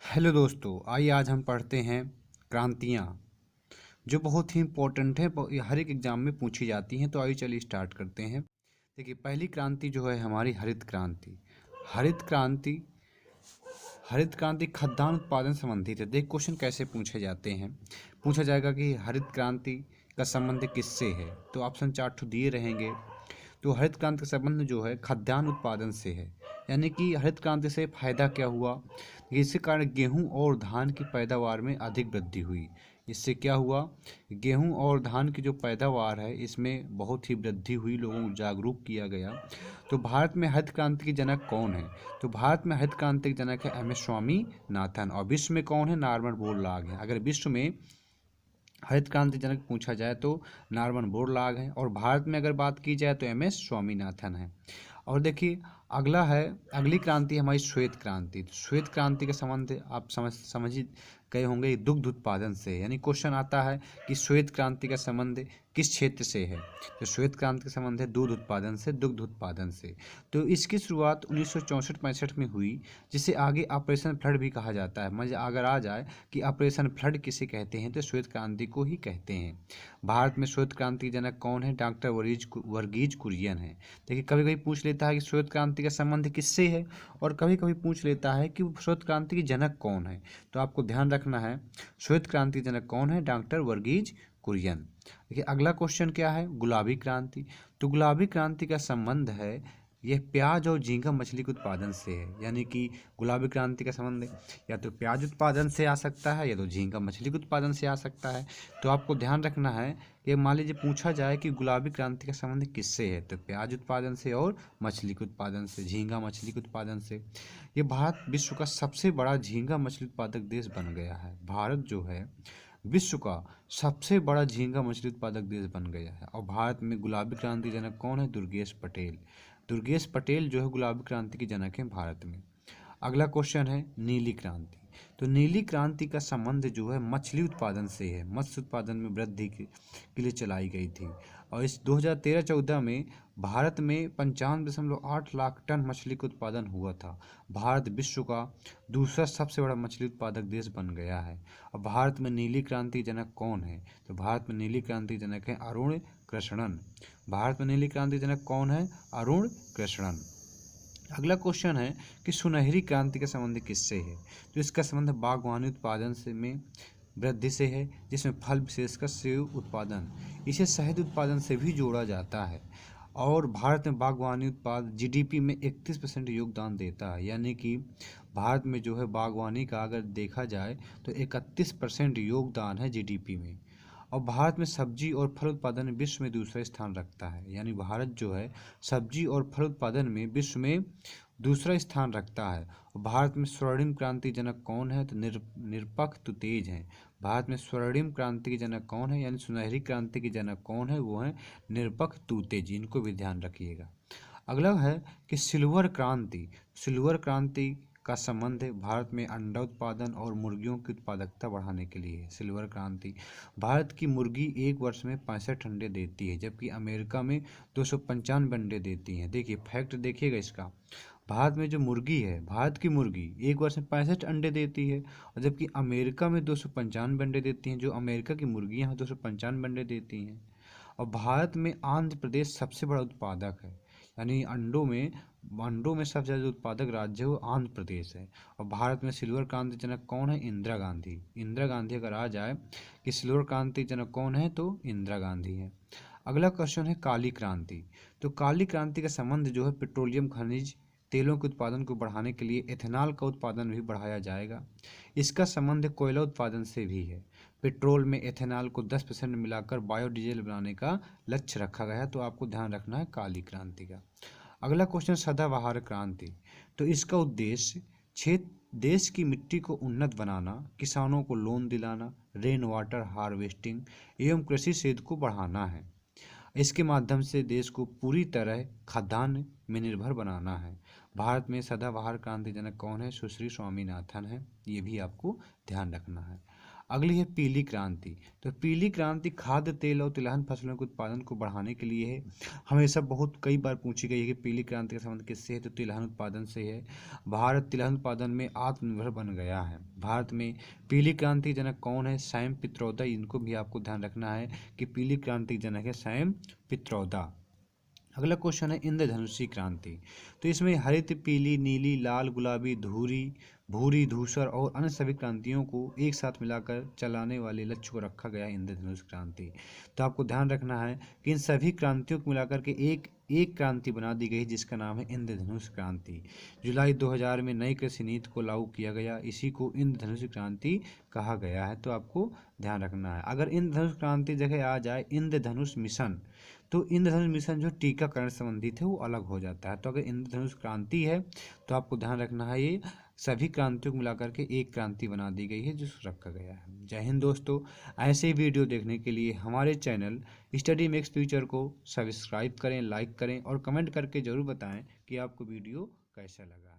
Hello दोस्तों, आइए आज हम पढ़ते हैं क्रांतियाँ जो बहुत ही इम्पोर्टेंट है। ये हर एक एग्जाम में पूछी जाती हैं। तो आइए चलिए स्टार्ट करते हैं। देखिए, पहली क्रांति जो है हमारी हरित क्रांति। हरित क्रांति हरित क्रांति खाद्यान्न उत्पादन संबंधित है। देख क्वेश्चन कैसे पूछे जाते हैं। पूछा जाएगा कि हरित क्रांति का संबंध किससे है, तो ऑप्शन 4 दिए रहेंगे। तो हरित क्रांति का संबंध जो है खाद्यान्न उत्पादन से है। यानी कि हरित क्रांति से फायदा क्या हुआ, इसके कारण गेहूं और धान की पैदावार में अधिक वृद्धि हुई। इससे क्या हुआ, गेहूं और धान की जो पैदावार है इसमें बहुत ही वृद्धि हुई, लोगों को जागरूक किया गया। तो भारत में हरित क्रांति के जनक कौन है, तो भारत में हरित क्रांति के जनक है एम.एस. स्वामीनाथन। और विश्व में कौन है, नॉर्मन बोरलॉग है। अगर विश्व में हरित क्रांति जनक पूछा जाए तो नॉर्मन बोरलॉग है, और भारत में अगर बात की जाए तो एम.एस. स्वामीनाथन है। और देखिए अगला है, अगली क्रांति हमारी श्वेत क्रांति। तो श्वेत क्रांति का संबंध आप समझ ही गए होंगे, दुग्ध उत्पादन से। यानी क्वेश्चन आता है कि श्वेत क्रांति का संबंध किस क्षेत्र से है, तो श्वेत क्रांति का संबंध है दूध उत्पादन से, दुग्ध उत्पादन से। तो इसकी शुरुआत 1964-65 में हुई, जिसे आगे ऑपरेशन फ्लड भी कहा जाता है। मजा अगर आ जाए कि ऑपरेशन फ्लड किसे कहते हैं, तो श्वेत क्रांति को ही कहते हैं। भारत में श्वेत क्रांति जनक कौन है, डॉक्टर वर्गीज कुरियन है। देखिए कभी कभी पूछ लेता है कि श्वेत क्रांति का संबंध किससे है, और कभी कभी पूछ लेता है कि श्वेत क्रांति के जनक कौन है। तो आपको ध्यान रखना है, श्वेत क्रांति जनक कौन है, डॉक्टर वर्गीज कुरियन। देखिए अगला क्वेश्चन क्या है, गुलाबी क्रांति। तो गुलाबी क्रांति का संबंध है, यह प्याज और झींगा मछली के उत्पादन से है। यानी कि गुलाबी क्रांति का संबंध या तो प्याज उत्पादन से आ सकता है, या तो झींगा मछली के उत्पादन से आ सकता है। तो आपको ध्यान रखना है कि मान लीजिए पूछा जाए कि गुलाबी क्रांति का संबंध किससे है, तो प्याज उत्पादन से और मछली के उत्पादन से, झींगा मछली के उत्पादन से। ये भारत विश्व का सबसे बड़ा झींगा मछली उत्पादक देश बन गया है। भारत जो है विश्व का सबसे बड़ा झींगा मछली उत्पादक देश बन गया है। और भारत में गुलाबी क्रांति जनक कौन है, दुर्गेश पटेल। दुर्गेश पटेल जो है गुलाबी क्रांति के जनक हैं भारत में। अगला क्वेश्चन है नीली क्रांति। तो नीली क्रांति का संबंध जो है मछली उत्पादन से है। मत्स्य उत्पादन में वृद्धि के लिए चलाई गई थी। और इस 2013-14 में भारत में 95.8 लाख टन मछली का उत्पादन हुआ था। भारत विश्व का दूसरा सबसे बड़ा मछली उत्पादक देश बन गया है। और भारत में नीली क्रांति जनक कौन है, तो भारत में नीली क्रांति जनक है अरुण कृष्णन। भारत में नीली क्रांति जनक कौन है, अरुण कृष्णन। अगला क्वेश्चन है कि सुनहरी क्रांति का संबंध किससे है, तो इसका संबंध बागवानी उत्पादन से में वृद्धि से है, जिसमें फल विशेषकर सेब उत्पादन, इसे शहद उत्पादन से भी जोड़ा जाता है। और भारत में बागवानी उत्पाद जीडीपी में 31% योगदान देता है। यानी कि भारत में जो है बागवानी का अगर देखा जाए तो 31% योगदान है जीडीपी में। और भारत में सब्जी और फल उत्पादन में विश्व में दूसरा स्थान रखता है। यानी भारत जो है सब्जी और फल उत्पादन में विश्व में दूसरा स्थान रखता है। और भारत में स्वर्णिम क्रांति जनक कौन है, तो निरपक्ष तुतेज हैं। भारत में स्वर्णिम क्रांति के जनक कौन है, यानी सुनहरी क्रांति के जनक कौन है, वो है निरपक्ष तुतेज। इनको भी ध्यान रखिएगा। अगला है कि सिल्वर क्रांति। सिल्वर क्रांति का संबंध है भारत में अंडा उत्पादन और मुर्गियों की उत्पादकता बढ़ाने के लिए। सिल्वर क्रांति, भारत की मुर्गी एक वर्ष में 65 अंडे देती है, जबकि अमेरिका में 295 अंडे देती हैं। देखिए फैक्ट देखिएगा इसका, भारत में जो मुर्गी है, भारत की मुर्गी एक वर्ष में 65 अंडे देती है, और जबकि अमेरिका में 295 अंडे देती हैं। जो अमेरिका की मुर्गियाँ हैं 295 अंडे देती हैं। और भारत में आंध्र प्रदेश सबसे बड़ा उत्पादक है। यानी अंडों में सबसे ज़्यादा उत्पादक राज्य वो आंध्र प्रदेश है। और भारत में सिल्वर क्रांति जनक कौन है, इंदिरा गांधी। इंदिरा गांधी अगर आ जाए कि सिल्वर क्रांति जनक कौन है, तो इंदिरा गांधी है। अगला क्वेश्चन है काली क्रांति। तो काली क्रांति का संबंध जो है पेट्रोलियम खनिज तेलों के उत्पादन को बढ़ाने के लिए एथेनॉल का उत्पादन भी बढ़ाया जाएगा। इसका संबंध कोयला उत्पादन से भी है। पेट्रोल में एथेनॉल को 10% मिलाकर बायोडीजल बनाने का लक्ष्य रखा गया है। तो आपको ध्यान रखना है काली क्रांति का। अगला क्वेश्चन सदाबहार क्रांति। तो इसका उद्देश्य देश की मिट्टी को उन्नत बनाना, किसानों को लोन दिलाना, रेन वाटर हार्वेस्टिंग एवं कृषि क्षेत्र को बढ़ाना है। इसके माध्यम से देश को पूरी तरह खाद्यान्न में निर्भर बनाना है। भारत में सदाबहार क्रांति जनक कौन है, सुश्री स्वामीनाथन है। ये भी आपको ध्यान रखना है। अगली है पीली क्रांति। तो पीली क्रांति खाद्य तेल और तिलहन फसलों के उत्पादन को बढ़ाने के लिए है। हमेशा बहुत कई बार पूछी गई है कि पीली क्रांति का संबंध किससे है, तो तिलहन उत्पादन से है। भारत तिलहन उत्पादन में आत्मनिर्भर बन गया है। भारत में पीली क्रांति जनक कौन है, सैम पित्रोदा। इनको भी आपको ध्यान रखना है कि पीली क्रांति जनक है सैम पित्रोदा। अगला क्वेश्चन है इंद्रधनुषी क्रांति। तो इसमें हरित, पीली, नीली, लाल, गुलाबी, धूरी, भूरी, धूसर और अन्य सभी क्रांतियों को एक साथ मिलाकर चलाने वाले लक्ष्य को रखा गया है इंद्रधनुष क्रांति। तो आपको ध्यान रखना है कि इन सभी क्रांतियों को मिलाकर के एक क्रांति बना दी गई जिसका नाम है इंद्रधनुष क्रांति। जुलाई 2000 में नई कृषि नीति को लागू किया गया, इसी को इंद्रधनुष क्रांति कहा गया है। तो आपको ध्यान रखना है। अगर इंद्रधनुष क्रांति जगह आ जाए इंद्रधनुष मिशन, तो इंद्रधनुष मिशन जो टीकाकरण संबंधित है वो अलग हो जाता है। तो अगर इंद्रधनुष क्रांति है तो आपको ध्यान रखना है ये सभी क्रांतियों को मिलाकर के एक क्रांति बना दी गई है जो रखा गया है। जय हिंद दोस्तों। ऐसे ही वीडियो देखने के लिए हमारे चैनल स्टडी मेक्स फ्यूचर को सब्सक्राइब करें, लाइक करें और कमेंट करके ज़रूर बताएं कि आपको वीडियो कैसा लगा।